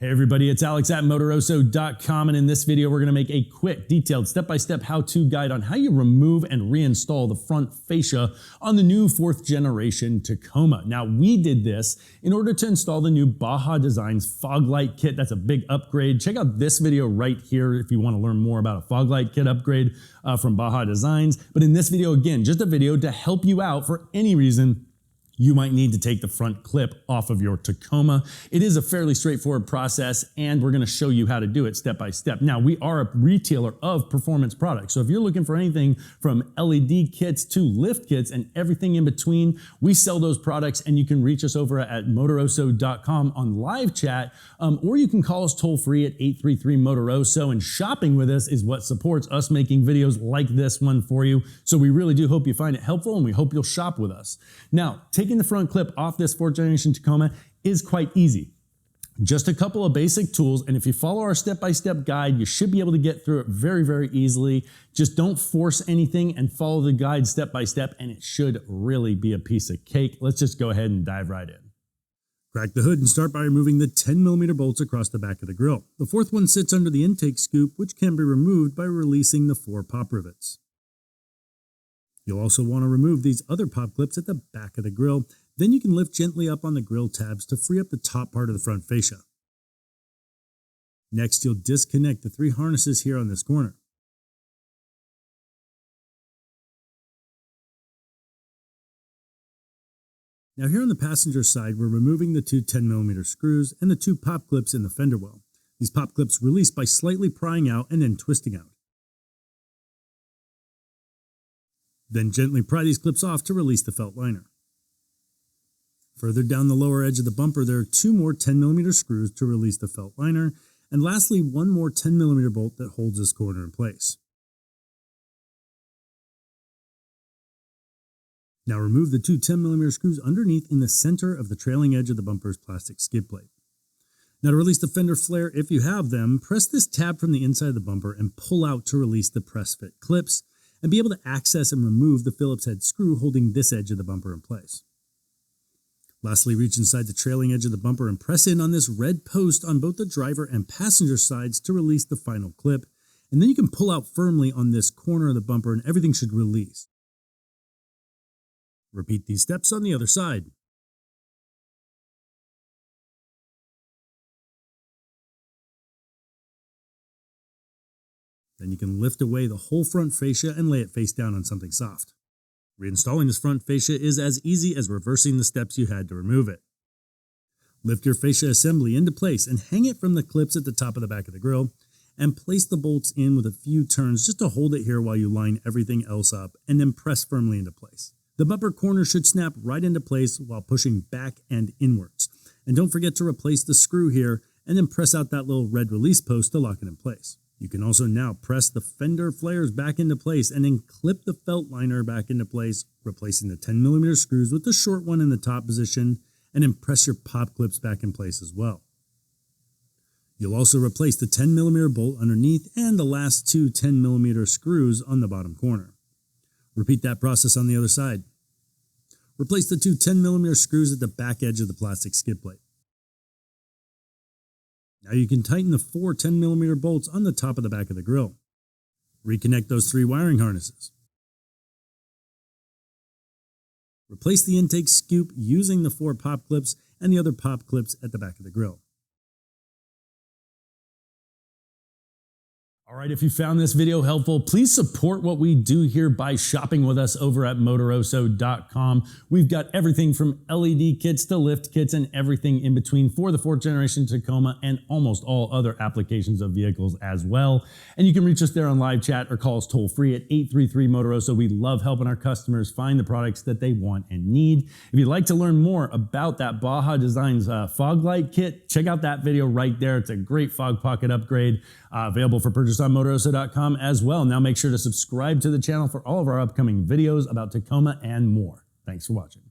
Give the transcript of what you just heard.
Hey everybody, it's Alex at Motoroso.com, and in this video we're going to make a quick, detailed, step-by-step how-to guide on how you remove and reinstall the front fascia on the new 4th generation Tacoma. Now, we did this in order to install the new Baja Designs fog light kit. That's a big upgrade. Check out this video right here if you want to learn more about a fog light kit upgrade from Baja Designs. But in this video, again, just a video to help you out for any reason you might need to take the front clip off of your Tacoma. It is a fairly straightforward process, and we're gonna show you how to do it step by step. Now, we are a retailer of performance products, so if you're looking for anything from LED kits to lift kits and everything in between, we sell those products, and you can reach us over at Motoroso.com on live chat, or you can call us toll-free at 833-MOTOROSO, and shopping with us is what supports us making videos like this one for you. So we really do hope you find it helpful, and we hope you'll shop with us. Now, taking the front clip off this 4th generation Tacoma is quite easy. Just a couple of basic tools, and if you follow our step-by-step guide, you should be able to get through it very, very easily. Just don't force anything and follow the guide step by step, and it should really be a piece of cake. Let's just go ahead and dive right in. Crack the hood and start by removing the 10mm bolts across the back of the grille. The 4th one sits under the intake scoop, which can be removed by releasing the 4 pop rivets. You'll also want to remove these other pop clips at the back of the grille. Then you can lift gently up on the grille tabs to free up the top part of the front fascia. Next, you'll disconnect the 3 harnesses here on this corner. Now here on the passenger side, we're removing the 2 10mm screws and the 2 pop clips in the fender well. These pop clips release by slightly prying out and then twisting out. Then gently pry these clips off to release the felt liner. Further down the lower edge of the bumper, there are 2 more 10mm screws to release the felt liner, and lastly, 1 more 10mm bolt that holds this corner in place. Now remove the 2 10mm screws underneath in the center of the trailing edge of the bumper's plastic skid plate. Now to release the fender flare, if you have them, press this tab from the inside of the bumper and pull out to release the press fit clips, and be able to access and remove the Phillips head screw holding this edge of the bumper in place. Lastly, reach inside the trailing edge of the bumper and press in on this red post on both the driver and passenger sides to release the final clip, and then you can pull out firmly on this corner of the bumper and everything should release. Repeat these steps on the other side. Then you can lift away the whole front fascia and lay it face down on something soft. Reinstalling this front fascia is as easy as reversing the steps you had to remove it. Lift your fascia assembly into place and hang it from the clips at the top of the back of the grille, and place the bolts in with a few turns just to hold it here while you line everything else up, and then press firmly into place. The bumper corner should snap right into place while pushing back and inwards. And don't forget to replace the screw here, and then press out that little red release post to lock it in place. You can also now press the fender flares back into place and then clip the felt liner back into place, replacing the 10mm screws with the short one in the top position, and then press your pop clips back in place as well. You'll also replace the 10mm bolt underneath and the last 2 10mm screws on the bottom corner. Repeat that process on the other side. Replace the 2 10mm screws at the back edge of the plastic skid plate. Now you can tighten the 4 10mm bolts on the top of the back of the grille. Reconnect those 3 wiring harnesses. Replace the intake scoop using the 4 pop clips and the other pop clips at the back of the grille. All right, if you found this video helpful, please support what we do here by shopping with us over at Motoroso.com. We've got everything from LED kits to lift kits and everything in between for the 4th generation Tacoma and almost all other applications of vehicles as well. And you can reach us there on live chat or call us toll free at 833-MOTOROSO. We love helping our customers find the products that they want and need. If you'd like to learn more about that Baja Designs fog light kit, check out that video right there. It's a great fog pocket upgrade available for purchase on Motoroso.com as well. Now make sure to subscribe to the channel for all of our upcoming videos about Tacoma and more. Thanks for watching.